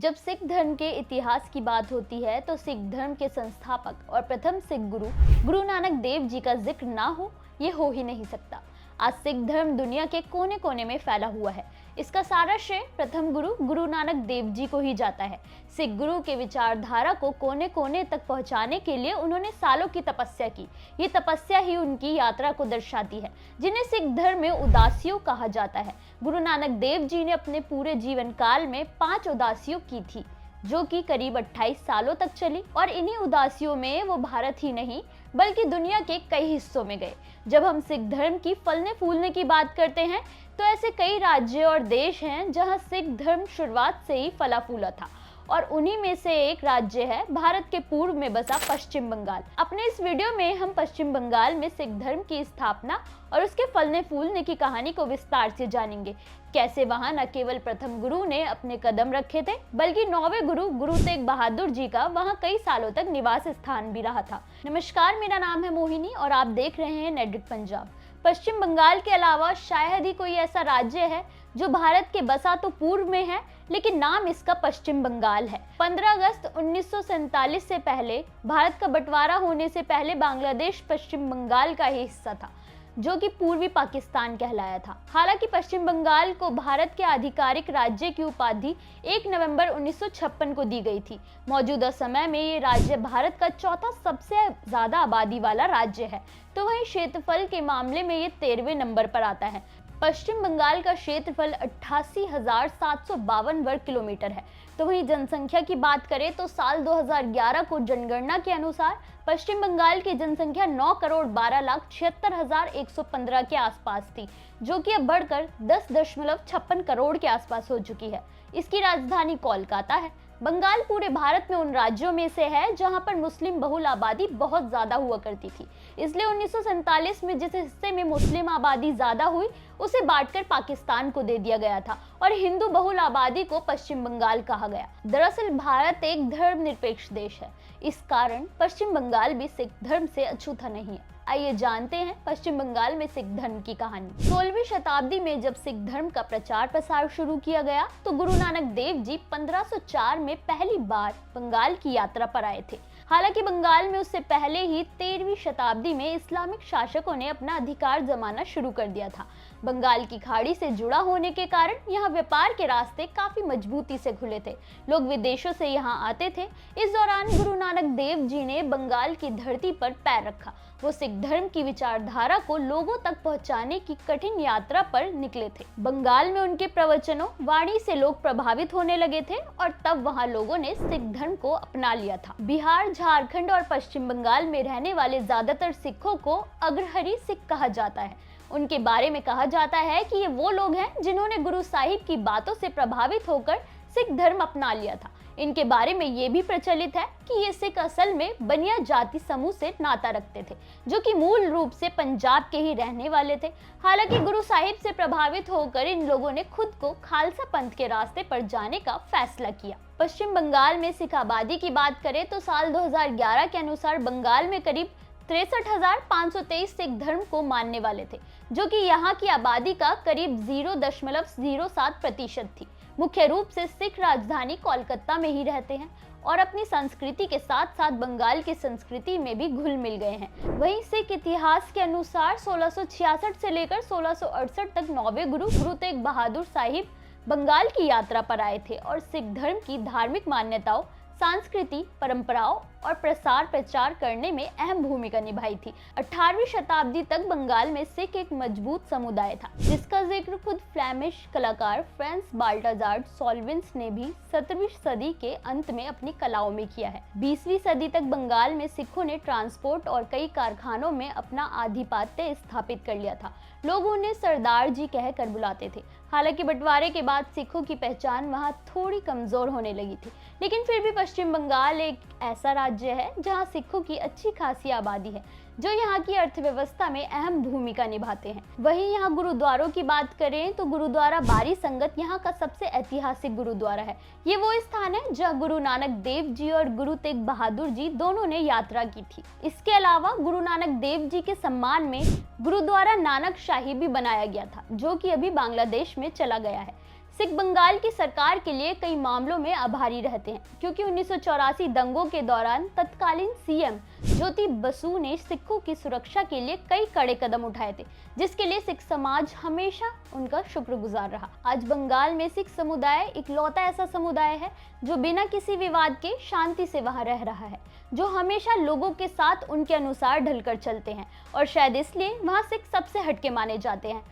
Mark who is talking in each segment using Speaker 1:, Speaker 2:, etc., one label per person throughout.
Speaker 1: जब सिख धर्म के इतिहास की बात होती है तो सिख धर्म के संस्थापक और प्रथम सिख गुरु गुरु नानक देव जी का जिक्र ना हो ये हो ही नहीं सकता। आज सिख धर्म दुनिया के कोने कोने में फैला हुआ है। इसका सारा श्रेय प्रथम गुरु गुरु नानक देव जी को ही जाता है। सिख गुरु के विचारधारा को कोने कोने तक पहुंचाने के लिए उन्होंने सालों की तपस्या की। ये तपस्या ही उनकी यात्रा को दर्शाती है, जिन्हें सिख धर्म में उदासियों कहा जाता है। गुरु नानक देव जी ने अपने पूरे जीवन काल में 5 उदासियों की थी, जो कि करीब 28 सालों तक चली, और इन्हीं उदासियों में वो भारत ही नहीं बल्कि दुनिया के कई हिस्सों में गए। जब हम सिख धर्म की फलने फूलने की बात करते हैं तो ऐसे कई राज्य और देश हैं जहां सिख धर्म शुरुआत से ही फला फूला था, और उन्हीं में से एक राज्य है भारत के पूर्व में बसा पश्चिम बंगाल। अपने इस वीडियो में हम पश्चिम बंगाल में सिख धर्म की स्थापना और उसके फलने फूलने की कहानी को विस्तार से जानेंगे। कैसे वहां न केवल प्रथम गुरु ने अपने कदम रखे थे, बल्कि 9वें गुरु गुरु तेग बहादुर जी का वहां कई सालों तक निवास स्थान भी रहा था। नमस्कार, मेरा नाम है मोहिनी और आप देख रहे हैं नेटगिट पंजाब। पश्चिम बंगाल के अलावा शायद ही कोई ऐसा राज्य है जो भारत के बसा तो पूर्व में है, लेकिन नाम इसका पश्चिम बंगाल है। 15 अगस्त 1947 से पहले भारत का बंटवारा होने से पहले बांग्लादेश पश्चिम बंगाल का ही हिस्सा था, जो कि पूर्वी पाकिस्तान कहलाया था। हालांकि पश्चिम बंगाल को भारत के आधिकारिक राज्य की उपाधि 1 नवंबर 1956 को दी गई थी। मौजूदा समय में ये राज्य भारत का चौथा सबसे ज्यादा आबादी वाला राज्य है, तो वहीं क्षेत्रफल के मामले में ये 13वें नंबर पर आता है। पश्चिम बंगाल का क्षेत्रफल 88,752 वर्ग किलोमीटर है। तो वहीं जनसंख्या की बात करें तो साल 2011 को जनगणना के अनुसार पश्चिम बंगाल की जनसंख्या 9,12,76,115 के आसपास थी, जो कि अब बढ़कर 10.56 करोड़ के आसपास हो चुकी है। इसकी राजधानी कोलकाता है। बंगाल पूरे भारत में उन राज्यों में से है जहां पर मुस्लिम बहुल आबादी बहुत ज्यादा हुआ करती थी, इसलिए 1947 में जिस हिस्से में मुस्लिम आबादी ज्यादा हुई उसे बांटकर पाकिस्तान को दे दिया गया था और हिंदू बहुल आबादी को पश्चिम बंगाल कहा गया। दरअसल भारत एक धर्मनिरपेक्ष देश है, इस कारण पश्चिम बंगाल भी सिख धर्म से अछूता नहीं है। आइए जानते हैं पश्चिम बंगाल में सिख धर्म की कहानी। 16वीं शताब्दी में जब सिख धर्म का प्रचार प्रसार शुरू किया गया तो गुरु नानक देव जी 1504 में पहली बार बंगाल की यात्रा पर आए थे। हालांकि बंगाल में उससे पहले ही 13वीं शताब्दी में इस्लामिक शासकों ने अपना अधिकार जमाना शुरू कर दिया था। बंगाल की खाड़ी से जुड़ा होने के कारण यहाँ व्यापार के रास्ते काफी मजबूती से खुले थे। लोग विदेशों से यहाँ आते थे। इस दौरान गुरु नानक देव जी ने बंगाल की धरती पर पैर रखा। वो सिख धर्म की विचारधारा को लोगों तक पहुंचाने की कठिन यात्रा पर निकले थे। बंगाल में उनके प्रवचनों वाणी से लोग प्रभावित होने लगे थे और तब वहां लोगों ने सिख धर्म को अपना लिया था। बिहार, झारखंड और पश्चिम बंगाल में रहने वाले ज्यादातर सिखों को अग्रहरी सिख कहा जाता है। उनके बारे में कहा जाता है कि ये वो लोग हैं जिन्होंने गुरु साहिब की बातों से प्रभावित होकर सिख धर्म अपना लिया था। इनके बारे में ये भी प्रचलित है कि ये सिख असल में बनिया जाति समूह से नाता रखते थे, जो कि मूल रूप से पंजाब के ही रहने वाले थे। हालांकि गुरु साहिब से प्रभावित होकर इन लोगों ने खुद को खालसा पंथ के रास्ते पर जाने का फैसला किया। पश्चिम बंगाल में सिख आबादी की बात करें तो साल 2011 के अनुसार बंगाल में करीब 63,523 सिख धर्म को मानने वाले थे, जो कि यहाँ की आबादी का करीब 0.07% थी। मुख्य रूप से सिख राजधानी कोलकाता में ही रहते हैं और अपनी संस्कृति के साथ साथ बंगाल की संस्कृति में भी घुल मिल गए हैं। वहीं सिख इतिहास के अनुसार 1666 से लेकर 1668 तक 9वें गुरु गुरु तेग बहादुर साहिब बंगाल की यात्रा पर आए थे और सिख धर्म की धार्मिक मान्यताओं, सांस्कृतिक परंपराओं और प्रसार प्रचार करने में अहम भूमिका निभाई थी। 18वीं शताब्दी तक बंगाल में सिख एक मजबूत समुदाय था, जिसका जिक्र खुद फ्लेमिश कलाकार फ्रांस बाल्टाजार सॉल्विंस ने भी 17वीं सदी के अंत में अपनी कलाओं में किया है। 20वीं सदी तक बंगाल में सिखों ने ट्रांसपोर्ट और कई कारखानों में अपना आधिपत्य स्थापित कर लिया था। लोग उन्हें सरदार जी कहकर बुलाते थे। हालांकि बंटवारे के बाद सिखों की पहचान वहां थोड़ी कमजोर होने लगी थी, लेकिन फिर भी पश्चिम बंगाल एक ऐसा राज्य है जहां सिखों की अच्छी खासी आबादी है, जो यहाँ की अर्थव्यवस्था में अहम भूमिका निभाते हैं। वहीं यहाँ गुरुद्वारों की बात करें तो गुरुद्वारा बारी संगत यहाँ का सबसे ऐतिहासिक गुरुद्वारा है। ये वो स्थान है जहाँ गुरु नानक देव जी और गुरु तेग बहादुर जी दोनों ने यात्रा की थी। इसके अलावा गुरु नानक देव जी के सम्मान में गुरुद्वारा नानक शाही भी बनाया गया था, जो कि अभी बांग्लादेश में चला गया है। सिख बंगाल की सरकार के लिए कई मामलों में आभारी रहते हैं, क्योंकि 1984 दंगों के दौरान तत्कालीन सीएम ज्योति बसु ने सिखों की सुरक्षा के लिए कई कड़े कदम उठाए थे, जिसके लिए सिख समाज हमेशा उनका शुक्रगुजार रहा। आज बंगाल में सिख समुदाय इकलौता ऐसा समुदाय है जो बिना किसी विवाद के शांति से वहां रह रहा है, जो हमेशा लोगों के साथ उनके अनुसार ढलकर चलते हैं, और शायद इसलिए वहां सिख सबसे हटके माने जाते हैं।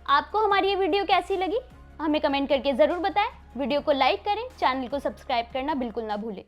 Speaker 1: आपको हमारी ये वीडियो कैसी लगी हमें कमेंट करके जरूर बताएं। वीडियो को लाइक करें, चैनल को सब्सक्राइब करना बिल्कुल ना भूलें।